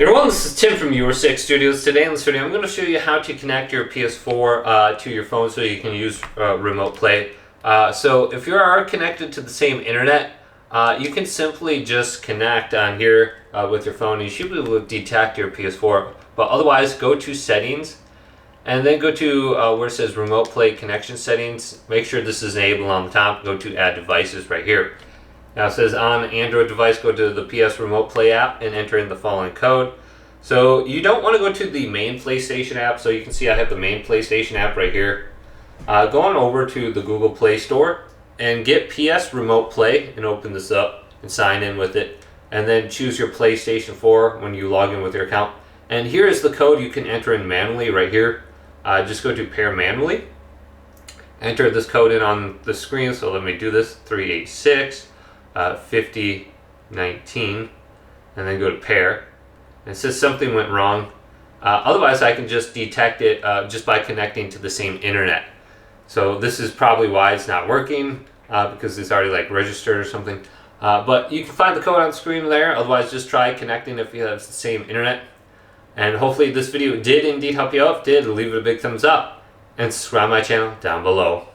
Hey everyone, this is Tim from Your6 Studios. Today in this video, I'm going to show you how to connect your PS4 to your phone so you can use remote play. So if you are connected to the same internet, you can simply just connect on here with your phone. You should be able to detect your PS4, but otherwise go to settings and then go to where it says remote play connection settings. Make sure this is enabled on the top. Go to add devices right here. Now it says on Android device, go to the PS Remote Play app and enter in the following code. So you don't want to go to the main PlayStation app. So you can see I have the main PlayStation app right here. Go on over to the Google Play Store and get PS Remote Play and open this up and sign in with it. And then choose your PlayStation 4 when you log in with your account. And here is the code you can enter in manually right here. Just go to pair manually. Enter this code in on the screen. So let me do this, 386. 5019, and then go to pair. And it says something went wrong. Otherwise, I can just detect it just by connecting to the same internet. So this is probably why it's not working because it's already like registered or something. But you can find the code on the screen there. Otherwise, just try connecting if you have the same internet. And hopefully this video did indeed help you out. If it did, leave it a big thumbs up and subscribe to my channel down below.